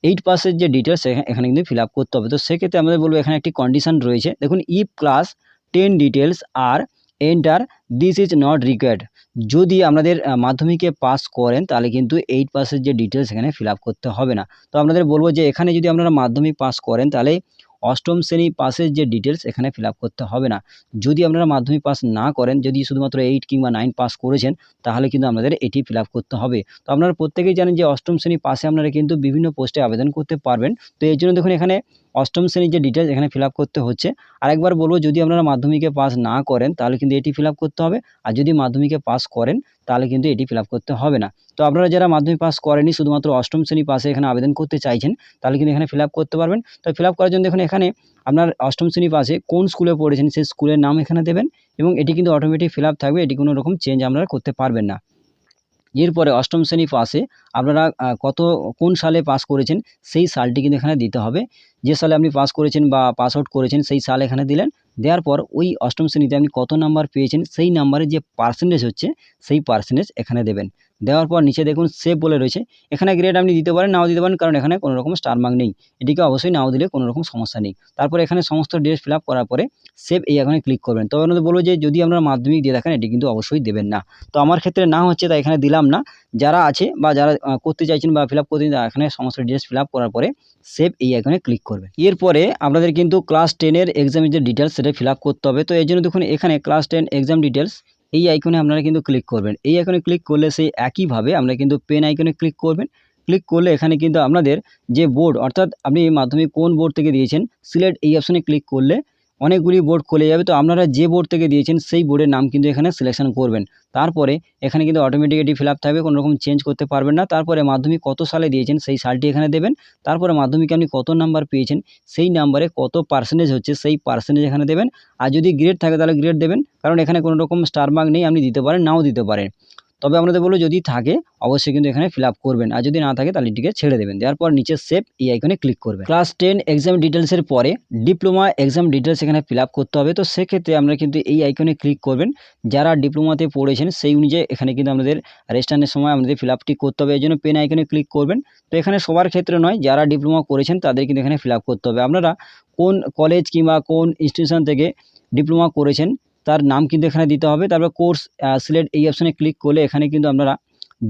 Speaker 1: 8 যে ডিটেলস এখানে কিন্তু ফিল আপ করতে হবে। তো সেক্ষেত্রে আমাদের বলবো এখানে একটি কন্ডিশন রয়েছে। দেখুন if class 10 details are enter this is not required. যদি আপনাদের মাধ্যমিকে পাস করেন তাহলে কিন্তু 8 যে ডিটেলস এখানে ফিল আপ করতে হবে না। তো আপনাদের বলবো যে এখানে যদি আপনারা মাধ্যমিক পাস করেন তাহলে অষ্টম শ্রেণী পাসের যে ডিটেলস এখানে ফিল আপ করতে হবে না। যদি আপনারা মাধ্যমিক পাস না করেন, যদি শুধুমাত্র 8 কিংবা 9 পাস করেছেন, তাহলে কিন্তু আপনাদের এটি ফিল আপ করতে হবে। তো আপনারা প্রত্যেকেই জানেন যে অষ্টম শ্রেণী পাসে আপনারা কিন্তু বিভিন্ন পোস্টে আবেদন করতে পারবেন। তো এর জন্য দেখুন এখানে অষ্টম শ্রেণীর যে ডিটেলস এখানে ফিল আপ করতে হচ্ছে। আরেকবার বলব, যদি আপনারা মাধ্যমিকে পাস না করেন তাহলে কিন্তু এটি ফিল আপ করতে হবে, আর যদি মাধ্যমিকে পাস করেন তাহলে কিন্তু এটি ফিল আপ করতে হবে না। তো আপনারা যারা মাধ্যমিক পাস করেনি, শুধুমাত্র অষ্টম শ্রেণী পাসে এখানে আবেদন করতে চাইছেন, তাহলে কিন্তু এখানে ফিল আপ করতে পারবেন। তো ফিল আপ করার জন্য দেখুন এখানে আপনার অষ্টম শ্রেণী পাসে কোন স্কুলে পড়েছেন সেই স্কুলের নাম এখানে দেবেন, এবং এটি কিন্তু অটোমেটিক ফিল আপ থাকবে, এটি কোনো রকম চেঞ্জ আপনারা করতে পারবেন না। এরপরে অষ্টম শ্রেণী পাসে আপনারা কোন সালে পাস করেছেন সেই সালটি কিন্তু এখানে দিতে হবে। যে সালে আপনি পাস করেছেন বা পাস আউট করেছেন সেই সাল এখানে দিলেন। দেওয়ার পর ওই অষ্টম শ্রেণীতে আপনি কত নাম্বার পেয়েছেন সেই নাম্বারের যে পার্সেন্টেজ হচ্ছে সেই পার্সেন্টেজ এখানে দেবেন। দেওয়ার পর নিচে দেখুন সেভ বলে রয়েছে, এখানে গ্রেড আপনি দিতে পারেন, নাও দিতে পারেন, কারণ এখানে কোনো রকম স্টার মার্ক নেই। এটিকে অবশ্যই নাও দিলে কোনো রকম সমস্যা নেই। তারপর এখানে সমস্ত ডিটেলস ফিল আপ করার পরে সেভ এই এখানে ক্লিক করবেন। তবে আপনাদের বলবো যে যদি আপনারা মাধ্যমিক দিয়ে থাকেন এটি কিন্তু অবশ্যই দেবেন না। তো আমার ক্ষেত্রে না হচ্ছে তাই এখানে দিলাম না। যারা আছে বা যারা করতে চাইছেন বা ফিল আপ করতে চান, এখানে সমস্ত ডিটেলস ফিল আপ করার পরে সেভ এই আইকনে ক্লিক করবেন। এরপরে আপনাদের কিন্তু ক্লাস 10 এর এক্সামের যে ডিটেলস সেটা ফিল আপ করতে হবে। তো এর জন্য দেখুন এখানে ক্লাস 10 এক্সাম ডিটেলস এই আইকনে আপনারা কিন্তু ক্লিক করবেন। এই আইকনে ক্লিক করলে সেই একইভাবে আমরা কিন্তু পেন আইকনে ক্লিক করবেন। ক্লিক করলে এখানে কিন্তু আপনাদের যে বোর্ড, অর্থাৎ আপনি মাধ্যমিক কোন বোর্ড থেকে দিয়েছেন সিলেক্ট এই অপশনে ক্লিক করলে অনেকগুলি বোর্ড খুলে যাবে। তো আপনারা যে বোর্ড থেকে দিয়েছেন সেই বোর্ডের নাম কিন্তু এখানে সিলেকশন করবেন। তারপরে এখানে কিন্তু অটোমেটিক এটি ফিল আপ থাকবে, কোনো রকম চেঞ্জ করতে পারবেন না। তারপরে মাধ্যমিক কত সালে দিয়েছেন সেই সালটি এখানে দেবেন। তারপরে মাধ্যমিকে আপনি কত নাম্বার পেয়েছেন সেই নাম্বারে কত পার্সেন্টেজ হচ্ছে সেই পার্সেন্টেজ এখানে দেবেন। আর যদি গ্রেড থাকে তাহলে গ্রেড দেবেন, কারণ এখানে কোনো রকম স্টার মার্ক নেই, আপনি দিতে পারেন নাও দিতে পারেন। তবে আপনাদের বলবো যদি থাকে অবশ্যই কিন্তু এখানে ফিল আপ করবেন, আর যদি না থাকে তাহলে এটিকে ছেড়ে দেবেন। দেওয়ার পর নিচে সেভ এই আইকনে ক্লিক করবেন। ক্লাস 10 এক্সাম ডিটেলসের পরে ডিপ্লোমা এক্সাম ডিটেলস এখানে ফিল আপ করতে হবে। তো সেক্ষেত্রে আমরা কিন্তু এই আইকনে ক্লিক করবেন। যারা ডিপ্লোমাতে পড়েছেন সেই অনুযায়ী এখানে কিন্তু আমাদের রেজিস্ট্রেশনের সময় আমাদের ফিল আপটি করতে হবে, এই জন্য পেন আইকনে ক্লিক করবেন। তো এখানে সবার ক্ষেত্রে নয়, যারা ডিপ্লোমা করেছেন তাদের কিন্তু এখানে ফিল আপ করতে হবে। আপনারা কোন কলেজ কিংবা কোন ইনস্টিটিউশন থেকে ডিপ্লোমা করেছেন তার নাম কিন্তু এখানে দিতে হবে। তারপর কোর্স সিলেক্ট এই অপশনে ক্লিক করলে এখানে কিন্তু আপনারা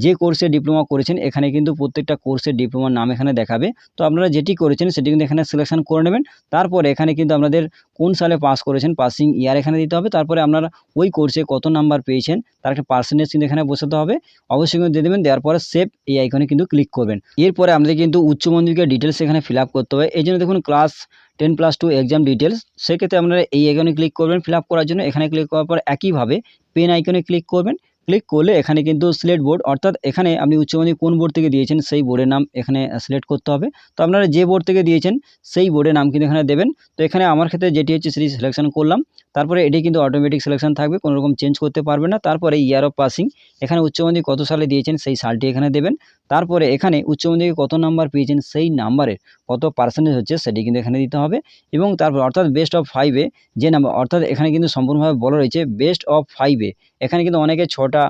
Speaker 1: যে কোর্সে ডিপ্লোমা করেছেন এখানে কিন্তু প্রত্যেকটা কোর্সের ডিপ্লোমার নাম এখানে দেখাবে। তো আপনারা যেটি করেছেন সেটি কিন্তু এখানে সিলেকশন করে নেবেন। তারপরে এখানে কিন্তু আপনাদের কোন সালে পাস করেছেন পাসিং ইয়ার এখানে দিতে হবে। তারপরে আপনারা ওই কোর্সে কত নাম্বার পেয়েছেন তার একটা পার্সেন্টেজ কিন্তু এখানে বসাতে হবে, অবশ্যই কিন্তু দিয়ে দেবেন। দেওয়ার পরে সেভ এই আইকনে কিন্তু ক্লিক করবেন। এরপরে আমাদের কিন্তু উচ্চ মাধ্যমিকের ডিটেলস এখানে ফিল আপ করতে হবে। এই জন্য দেখুন ক্লাস 10+2 এক্সাম ডিটেলস, সেক্ষেত্রে আপনারা এই আইকনে ক্লিক করবেন ফিল আপ করার জন্য। এখানে ক্লিক করার পর একইভাবে পেন আইকনে ক্লিক করবেন। ক্লিক করলে এখানে কিন্তু সিলেক্ট বোর্ড, অর্থাৎ এখানে আপনি উচ্চ মাধ্যমিক কোন বোর্ড থেকে দিয়েছেন সেই বোর্ডের নাম এখানে সিলেক্ট করতে হবে। তো আপনারা যে বোর্ড থেকে দিয়েছেন সেই বোর্ডের নাম কিন্তু এখানে দেবেন। তো এখানে আমার ক্ষেত্রে যেটি হচ্ছে সেটি সিলেকশন করলাম। তারপরে এটি কিন্তু অটোমেটিক সিলেকশন থাকবে, কোনো রকম চেঞ্জ করতে পারবে না। তারপরে ইয়ার অফ পাসিং, এখানে উচ্চ মাধ্যমিক কত সালে দিয়েছেন সেই সালটি এখানে দেবেন। তারপরে এখানে উচ্চ মাধ্যমিকে কত নাম্বার পেয়েছেন সেই নাম্বারের কত পার্সেন্টেজ হচ্ছে সেটি কিন্তু এখানে দিতে হবে। এবং তারপর অর্থাৎ বেস্ট অফ 5-এ যে নাম্বার, অর্থাৎ এখানে কিন্তু সম্পূর্ণভাবে বলা রয়েছে বেস্ট অফ 5-এ, এখানে কিন্তু অনেকে 6টা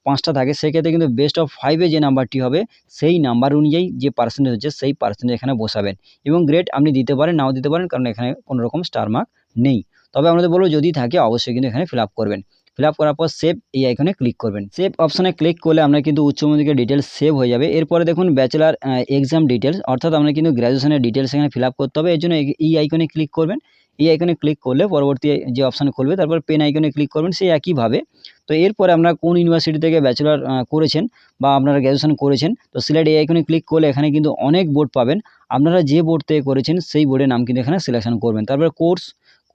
Speaker 1: 5টা থাকে, সেক্ষেত্রে কিন্তু বেস্ট অফ 5-এ যে নাম্বারটি হবে সেই নাম্বার অনুযায়ী যে পার্সেন্টেজ হচ্ছে সেই পার্সেন্টেজ এখানে বসাবেন। এবং গ্রেড আপনি দিতে পারেন নাও দিতে পারেন, কারণ এখানে কোনো রকম স্টার মার্ক নেই। তবে আমাদের বলবো যদি থাকে অবশ্যই কিন্তু এখানে ফিল আপ করবেন। ফিল আপ করার পর সেভ এই আইকনে ক্লিক করবেন। সেভ অপশনে ক্লিক করলে আমরা কিন্তু উচ্চ মাধ্যমিকের ডিটেলস সেভ হয়ে যাবে। এরপরে দেখুন ব্যাচেলার এক্সাম ডিটেলস, অর্থাৎ আমরা কিন্তু গ্র্যাজুয়েশনের ডিটেলস এখানে ফিল আপ করতে হবে। এর জন্য এই আইকনে ক্লিক করবেন। এই আইকনে ক্লিক করলে পরবর্তী যে অপশান খুলবে তারপর পেন আইকনে ক্লিক করবেন সেই একইভাবে। তো এরপরে আপনারা কোন ইউনিভার্সিটি থেকে ব্যাচেলার করেছেন বা আপনারা গ্র্যাজুয়েশন করেছেন, তো সিলেক্ট এই আইকনে ক্লিক করলে এখানে কিন্তু অনেক বোর্ড পাবেন। আপনারা যে বোর্ড থেকে করেছেন সেই বোর্ডের নাম কিন্তু এখানে সিলেকশন করবেন। তারপরে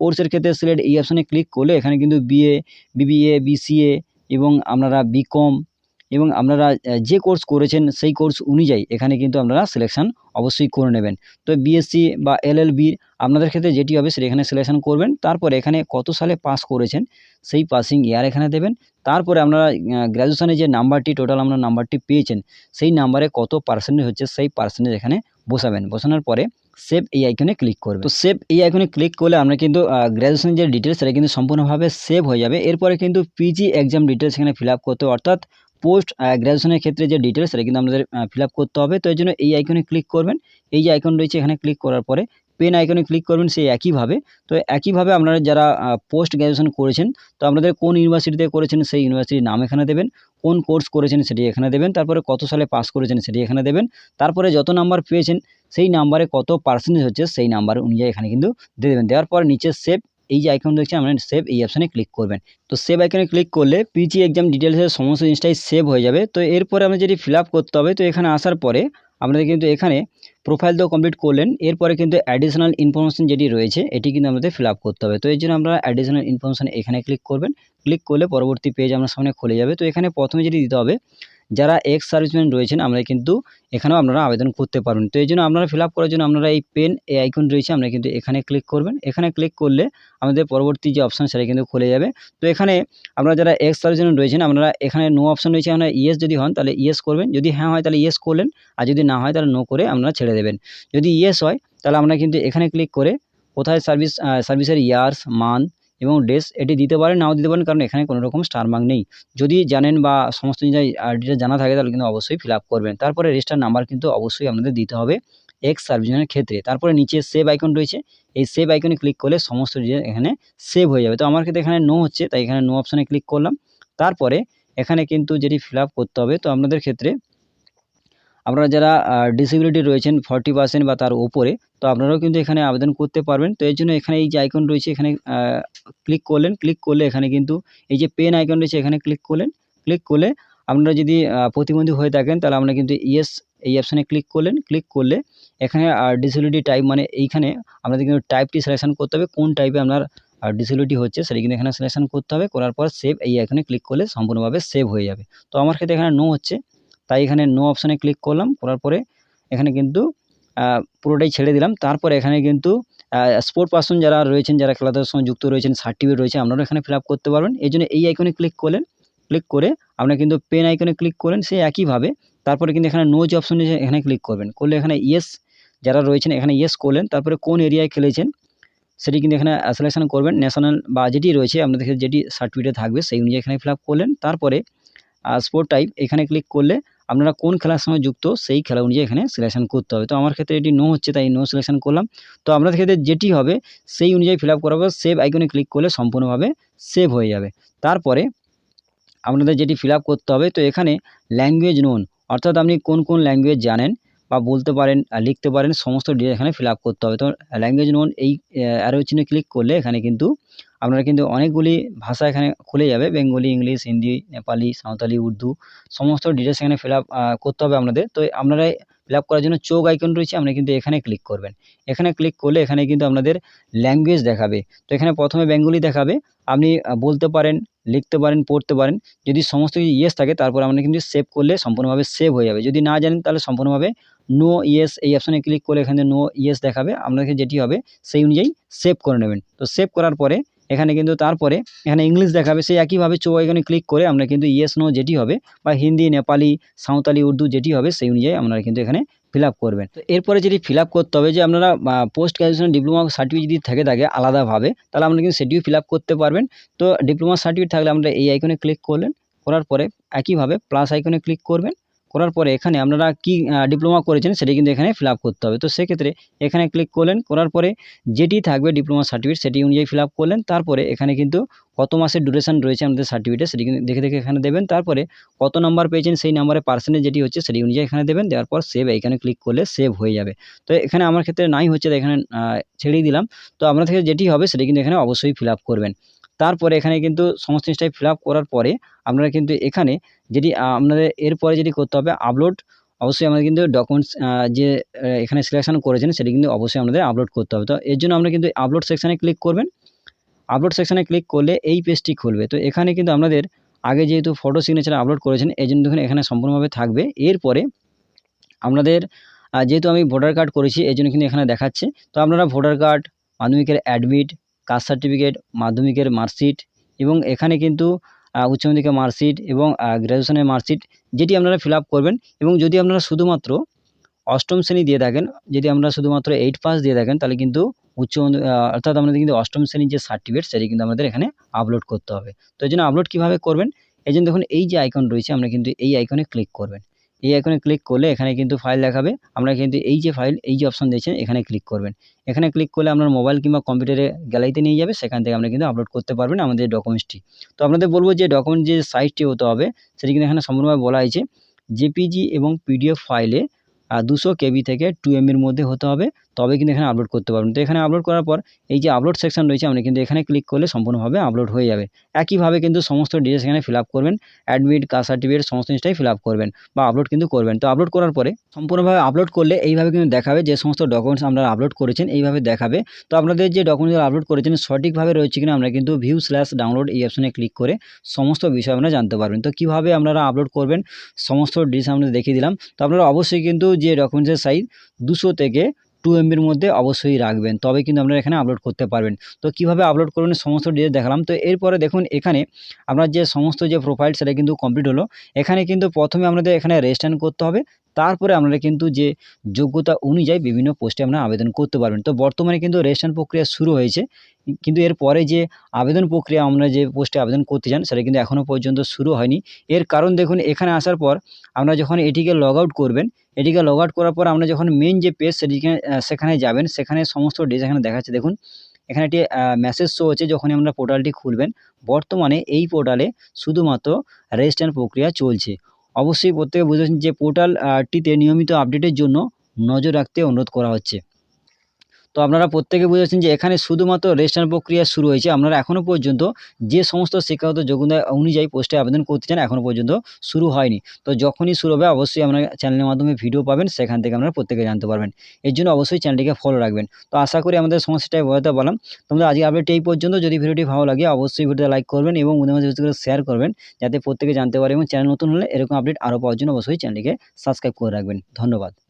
Speaker 1: কোর্সের ক্ষেত্রে সিলেক্ট এই অপশনে ক্লিক করলে এখানে কিন্তু বিএ, বিবিএ, বিসিএ এবং আপনারা বিকম এবং আপনারা যে কোর্স করেছেন সেই কোর্স অনুযায়ী এখানে কিন্তু আপনারা সিলেকশন অবশ্যই করে নেবেন। তো বিএসসি বা এলএলবি আপনাদের ক্ষেত্রে যেটি হবে সেটা এখানে সিলেকশন করবেন। তারপরে এখানে কত সালে পাস করেছেন সেই পাসিং ইয়ার এখানে দেবেন। তারপরে আপনারা গ্র্যাজুয়েশনে যে নাম্বারটি টোটাল আপনার নাম্বারটি পেয়েছেন সেই নাম্বারে কত পার্সেন্টেজ হচ্ছে সেই পার্সেন্টেজ এখানে বসাবেন। বসানোর পরে সেভ এই আইকনে ক্লিক করবেন। তো সেভ এই আইকনে ক্লিক করলে আমরা কিন্তু গ্র্যাজুয়েশনের যে ডিটেলস সেটা কিন্তু সম্পূর্ণভাবে সেভ হয়ে যাবে। এরপরে কিন্তু পিজি এক্সাম ডিটেলস এখানে ফিল আপ করতে, অর্থাৎ পোস্ট গ্র্যাজুয়েশনের ক্ষেত্রে যে ডিটেলস সেটা কিন্তু আমাদের ফিল আপ করতে হবে। তো এই জন্য এই আইকনে ক্লিক করবেন। এই যে আইকন রয়েছে এখানে ক্লিক করার পরে পেন আইকনে ক্লিক করবেন সেই একইভাবে। তো একইভাবে আপনারা যারা পোস্ট গ্র্যাজুয়েশন করেছেন, তো আপনাদের কোন ইউনিভার্সিটিতে করেছেন সেই ইউনিভার্সিটির নাম এখানে দেবেন, কোন কোর্স করেছেন সেটি এখানে দেবেন, তারপরে কত সালে পাস করেছেন সেটি এখানে দেবেন, তারপরে যত নাম্বার পেয়েছেন সেই নাম্বারে কত পার্সেন্টেজ হচ্ছে সেই নাম্বার অনুযায়ী এখানে কিন্তু দিয়ে দেবেন। দেওয়ার পর নিচে সেভ এই যে আইকন দেখছেন আপনারা সেভ এই অপশানে ক্লিক করবেন। তো সেভ আইকনে ক্লিক করলে পিজি এক্সাম ডিটেলসের সমস্ত জিনিসটাই সেভ হয়ে যাবে। তো এরপরে আমরা যেটি ফিল আপ করতে হবে, তো এখানে আসার পরে আপনাদের কিন্তু এখানে প্রোফাইল তো কমপ্লিট করলেন, এরপরে কিন্তু অ্যাডিশনাল ইনফরমেশন যেটি রয়েছে এটি কিন্তু আমাদের ফিল আপ করতে হবে। তো এর জন্য আমরা অ্যাডিশনাল ইনফরমেশন এখানে ক্লিক করবেন। ক্লিক করলে পরবর্তী পেজ আপনার সামনে খুলে যাবে। তো এখানে প্রথমে যেটি দিতে হবে, যারা এক্স সার্ভিসম্যান রয়েছেন আমরা কিন্তু এখানেও আপনারা আবেদন করতে পারবেন। তো এই জন্য আপনারা ফিল আপ করার জন্য আপনারা এই পেন এই আইকন রয়েছে আমরা কিন্তু এখানে ক্লিক করবেন। এখানে ক্লিক করলে আমাদের পরবর্তী যে অপশান সেটা কিন্তু খুলে যাবে। তো এখানে আপনারা যারা এক্স সার্ভিসম্যান রয়েছেন আপনারা এখানে নো অপশান রয়েছে, আপনারা ইয়েস যদি হন তাহলে ইয়েস করবেন, যদি হ্যাঁ হয় তাহলে ইয়েস করলেন, আর যদি না হয় তাহলে নো করে আপনারা ছেড়ে দেবেন। যদি ইয়েস হয় তাহলে আমরা কিন্তু এখানে ক্লিক করে কোথায় সার্ভিসের ইয়ার্স, মান্থ এবং ডেস এটি দিতে পারেন, নাও দিতে পারেন, কারণ এখানে কোনো রকম স্টার মার্ক নেই। যদি জানেন বা সমস্ত ডিটেলস জানা থাকে তাহলে কিন্তু অবশ্যই ফিল আপ করবেন। তারপরে রেজিস্টার নাম্বার কিন্তু অবশ্যই আপনাদের দিতে হবে এক্স সার্ভিসম্যানের ক্ষেত্রে। তারপরে নিচে সেভ আইকন রয়েছে, এই সেভ আইকনে ক্লিক করলে সমস্ত ডিটেলস এখানে সেভ হয়ে যাবে। তো আমার ক্ষেত্রে এখানে নো হচ্ছে, তাই এখানে নো অপশানে ক্লিক করলাম। তারপরে এখানে কিন্তু যেটি ফিল আপ করতে হবে, তো আপনাদের ক্ষেত্রে আপনারা যারা ডিসেবিলিটি রয়েছেন 40% বা তার উপরে, তো আপনারাও কিন্তু এখানে আবেদন করতে পারবেন। তো এর জন্য এখানে এই যে আইকন রয়েছে এখানে ক্লিক করলেন। ক্লিক করলে এখানে কিন্তু এই যে পেন আইকন রয়েছে এখানে ক্লিক করলেন। ক্লিক করলে আপনারা যদি প্রতিবন্ধী হয়ে থাকেন তাহলে আপনারা কিন্তু ইয়েস এই অপশানে ক্লিক করলেন। ক্লিক করলে এখানে ডিসেবিলিটি টাইপ মানে এইখানে আপনাদের কিন্তু টাইপটি সিলেকশন করতে হবে, কোন টাইপে আপনার ডিসেবিলিটি হচ্ছে সেটা কিন্তু এখানে সিলেকশন করতে হবে। করার পর সেভ এই আইকনে ক্লিক করলে সম্পূর্ণভাবে সেভ হয়ে যাবে। তো আমার ক্ষেত্রে এখানে নো হচ্ছে, তাই এখানে নো অপশানে ক্লিক করলাম। করার পরে এখানে কিন্তু পুরোটাই ছেড়ে দিলাম। তারপরে এখানে কিন্তু স্পোর্ট পারসন যারা রয়েছেন, যারা খেলাধুলার সঙ্গে যুক্ত রয়েছেন, সার্টিফিকেট রয়েছে আপনারাও এখানে ফিল আপ করতে পারবেন। এই জন্য এই আইকনে ক্লিক করলেন। ক্লিক করে আপনারা কিন্তু পেন আইকনে ক্লিক করলেন সেই একইভাবে। তারপরে কিন্তু এখানে নো যে অপশন রয়েছে এখানে ক্লিক করবেন। করলে এখানে ইয়েস যারা রয়েছেন এখানে ইয়েস করলেন। তারপরে কোন এরিয়ায় খেলেছেন সেটি কিন্তু এখানে সিলেকশন করবেন। ন্যাশনাল বা যেটি রয়েছে আপনাদের যেটি সার্টিফিকেটে থাকবে সেই অনুযায়ী এখানে ফিল আপ করলেন। তারপরে স্পোর্ট টাইপ এখানে ক্লিক করলে আপনারা কোন খেলার সঙ্গে যুক্ত সেই খেলা অনুযায়ী এখানে সিলেকশন করতে হবে। তো আমার ক্ষেত্রে এটি নো হচ্ছে, তাই নো সিলেকশন করলাম। তো আপনাদের ক্ষেত্রে যেটি হবে সেই অনুযায়ী ফিল আপ করার পর সেভ আইকনে ক্লিক করলে সম্পূর্ণভাবে সেভ হয়ে যাবে। তারপরে আপনাদের যেটি ফিল আপ করতে হবে, তো এখানে ল্যাঙ্গুয়েজ নোন অর্থাৎ আপনি কোন কোন ল্যাঙ্গুয়েজ জানেন বা বলতে পারেন, লিখতে পারেন, সমস্ত ডিটেলস এখানে ফিল আপ করতে হবে। তো ল্যাঙ্গুয়েজ নোন এই অ্যারো চিহ্নে ক্লিক করলে এখানে কিন্তু আপনারা কিন্তু অনেকগুলি ভাষা এখানে খুলে যাবে, বেঙ্গলি, ইংলিশ, হিন্দি, নেপালি, সাঁওতালি, উর্দু সমস্ত ডিটেলস এখানে ফিল আপ করতে হবে আপনাদের। তো আপনারা ফিল আপ করার জন্য চোখ আইকন রয়েছে, আপনারা কিন্তু এখানে ক্লিক করবেন। এখানে ক্লিক করলে এখানে কিন্তু আপনাদের ল্যাঙ্গুয়েজ দেখাবে। তো এখানে প্রথমে বেঙ্গলি দেখাবে, আপনি বলতে পারেন, লিখতে পারেন, পড়তে পারেন। যদি সমস্ত কিছু ইয়েস থাকে তারপর আমরা কিন্তু সেভ করলে সম্পূর্ণভাবে সেভ হয়ে যাবে। যদি না জানেন তাহলে সম্পূর্ণভাবে নো ইয়েস এই অপশানে ক্লিক করলে এখানে নো ইয়েস দেখাবে। আপনাকে যেটি হবে সেই অনুযায়ী সেভ করে নেবেন। তো সেভ করার পরে এখানে কিন্তু তারপরে এখানে ইংলিশ দেখাবে, সেই একইভাবে চোখ আইকনে ক্লিক করে আমরা কিন্তু ইয়েস নো যেটি হবে বা হিন্দি, নেপালি, সাঁওতালি, উর্দু যেটি হবে সেই অনুযায়ী আপনারা কিন্তু এখানে ফিল আপ করবেন। তো এরপরে যেটি ফিল আপ করতে হবে যে আপনারা পোস্ট গ্র্যাজুয়েশন ডিপ্লোমা সার্টিফিকেট যদি থেকে থাকে আলাদাভাবে তাহলে আপনারা কিন্তু সেটিও ফিল আপ করতে পারবেন। তো ডিপ্লোমা সার্টিফিকেট থাকলে আপনারা এই আইকনে ক্লিক করলেন। করার পরে একইভাবে প্লাস আইকনে ক্লিক করবেন। করার পরে এখানে আপনারা কি ডিপ্লোমা করেছেন সেটি কিন্তু এখানে ফিল আপ করতে হবে। তো সেক্ষেত্রে এখানে ক্লিক করলেন। করার পরে যেটি থাকবে ডিপ্লোমা সার্টিফিকেট সেটি অনুযায়ী ফিল আপ করলেন। তারপরে এখানে কিন্তু কত মাসের ডিউরেশন রয়েছে আমাদের সার্টিফিকেটে সেটি কিন্তু দেখে দেখে এখানে দেবেন। তারপরে কত নাম্বার পেয়েছেন সেই নাম্বারে পার্সেন্টেজ যেটি হচ্ছে সেটি অনুযায়ী এখানে দেবেন। দেওয়ার পর সেভ এইখানে ক্লিক করলে সেভ হয়ে যাবে। তো এখানে আমার ক্ষেত্রে নাই হচ্ছে, তাই এখানে ছেড়েই দিলাম। তো আপনাদের ক্ষেত্রে যেটি হবে সেটি কিন্তু এখানে অবশ্যই ফিল আপ করবেন। তারপরে এখানে কিন্তু সমস্ত জিনিসটাই ফিল আপ করার পরে আপনারা কিন্তু এখানে যেটি আপনাদের এরপরে যেটি করতে হবে আপলোড, অবশ্যই আমাদের কিন্তু ডকুমেন্টস যে এখানে সিলেকশন করেছেন সেটি কিন্তু অবশ্যই আমাদের আপলোড করতে হবে। তো এর জন্য আমরা কিন্তু আপলোড সেকশানে ক্লিক করবেন। আপলোড সেকশানে ক্লিক করলে এই পেজটি খুলবে। তো এখানে কিন্তু আপনাদের আগে যেহেতু ফটো সিগনেচার আপলোড করেছেন এই জন্য দেখুন এখানে সম্পূর্ণভাবে থাকবে। এরপরে আপনাদের যেহেতু আমি ভোটার কার্ড করেছি এই জন্য কিন্তু এখানে দেখাচ্ছে। তো আপনারা ভোটার কার্ড, মাধ্যমিকের অ্যাডমিট, কাস্ট সার্টিফিকেট, মাধ্যমিকের মার্কশিট এবং এখানে কিন্তু উচ্চ মাধ্যমিকের মার্কশিট এবং গ্র্যাজুয়েশনের মার্কশিট যেটি আপনারা ফিল আপ করবেন। এবং যদি আপনারা শুধুমাত্র অষ্টম শ্রেণী দিয়ে থাকেন, যদি আমরা শুধুমাত্র 8 পাস দিয়ে থাকেন তাহলে কিন্তু অর্থাৎ আমাদের কিন্তু অষ্টম শ্রেণীর যে সার্টিফিকেট সেটি কিন্তু আমাদের এখানে আপলোড করতে হবে। তো এই জন্য আপলোড কীভাবে করবেন, এই জন্য দেখুন এই যে আইকন রয়েছে আমরা কিন্তু এই আইকনে ক্লিক করবেন। এই আইকনে ক্লিক করলে এখানে কিন্তু ফাইল দেখাবে। আমরা কিন্তু এই যে ফাইল, এই যে অপশন দিয়েছেন এখানে ক্লিক করবেন। এখানে ক্লিক করলে আপনার মোবাইল কিংবা কম্পিউটারে গ্যালারিতে নিয়ে যাবে, সেখান থেকে আপনি কিন্তু আপলোড করতে পারবেন আমাদের ডকুমেন্টসটি। তো আপনাদের বলব যে ডকুমেন্ট যে সাইজটি হতে হবে সেটি কিন্তু এখানে সম্পূর্ণভাবে বলা হয়েছে। জেপিজি এবং পিডিএফ ফাইলে 200 কেবি থেকে 2 এমবির মধ্যে হতে হবে, তবে কিন্তু এখানে আপলোড করতে পারবেন। তো এখানে আপলোড করার পর এই যে আপলোড সেকশন রয়েছে আপনি কিন্তু এখানে ক্লিক করলে সম্পূর্ণভাবে আপলোড হয়ে যাবে। একইভাবে কিন্তু সমস্ত ডিটেলস এখানে ফিল আপ করবেন, অ্যাডমিট, কাস্ট সার্টিফিকেট সমস্ত জিনিসটাই ফিল আপ করবেন বা আপলোড কিন্তু করবেন। তো আপলোড করার পরে সম্পূর্ণভাবে আপলোড করলে এইভাবে কিন্তু দেখাবে যে সমস্ত ডকুমেন্টস আপনারা আপলোড করেছেন, এইভাবে দেখাবে। তো আপনাদের যে ডকুমেন্টগুলো আপলোড করেছেন সঠিকভাবে রয়েছে কিনা আমরা কিন্তু ভিউ/ডাউনলোড এই অপশনে ক্লিক করে সমস্ত বিষয় আপনারা জানতে পারবেন। তো কীভাবে আপনারা আপলোড করবেন সমস্ত ডিটেলস আপনাদের দেখিয়ে দিলাম। তো আপনারা অবশ্যই কিন্তু যে ডকুমেন্টসের সাইজ 200 থেকে 2 এমবির মধ্যে অবশ্যই রাখবেন, তবে কিন্তু আপনারা এখানে আপলোড করতে পারবেন। তো কীভাবে আপলোড করবেন সমস্ত ডিটেলস দেখালাম। তো এরপরে দেখুন এখানে আপনার যে সমস্ত যে প্রোফাইল সেটা কিন্তু কমপ্লিট হলো। এখানে কিন্তু প্রথমে আপনাদের এখানে রেজিস্ট্রেশন করতে হবে, তারপরে আপনারা কিন্তু যে যোগ্যতা অনুযায়ী বিভিন্ন পোস্টে আপনারা আবেদন করতে পারবেন। তো বর্তমানে কিন্তু রেজিস্ট্রেশন প্রক্রিয়া শুরু হয়েছে, কিন্তু এরপরে যে আবেদন প্রক্রিয়া আমরা যে পোস্টে আবেদন করতে চান সেটা কিন্তু এখনও পর্যন্ত শুরু হয়নি। এর কারণ দেখুন এখানে আসার পর আপনারা যখন এটিকে লগ আউট করবেন, এটিকে লগ আউট করার পর আমরা যখন মেইন যে পেজ সেটিকে সেখানে যাবেন, সেখানে সমস্ত ডিটেইলস এখানে দেখাচ্ছে দেখুন। এখানে একটি মেসেজ শো হচ্ছে যখনই আপনারা পোর্টালটি খুলবেন। বর্তমানে এই পোর্টালে শুধুমাত্র রেজিস্ট্রেশন প্রক্রিয়া চলছে। অবশ্যই প্রত্যেকে বুঝেছেন যে পোর্টালটিতে নিয়মিত আপডেটের জন্য নজর রাখতে অনুরোধ করা হচ্ছে। তো আপনারা প্রত্যেকে বুঝেছেন যে এখানে শুধুমাত্র রেজিস্ট্রেশন প্রক্রিয়া শুরু হয়েছে। আপনারা এখনও পর্যন্ত যে সমস্ত শিক্ষাগত যোগ্যতা অনুযায়ী পোস্টে আবেদন করতে চান এখনও পর্যন্ত শুরু হয়নি। তো যখনই শুরু হবে অবশ্যই আপনারা চ্যানেলের মাধ্যমে ভিডিও পাবেন, সেখান থেকে আপনারা প্রত্যেকে জানতে পারবেন। এর জন্য অবশ্যই চ্যানেলটিকে ফলো রাখবেন। তো আশা করি আমাদের সমস্যাটাই বোঝাতে পারলাম। তোমাদের আজকের আপডেট এই পর্যন্ত। যদি ভিডিওটি ভালো লাগে অবশ্যই ভিডিওতে লাইক করবেন এবং বন্ধুদের মাঝে বেশি করে শেয়ার করবেন, যাতে প্রত্যেকে জানতে পারে, এবং চ্যানেল নতুন হলে এরকম আপডেট আরও পাওয়ার জন্য অবশ্যই চ্যানেলটিকে সাবস্ক্রাইব করে রাখবেন। ধন্যবাদ।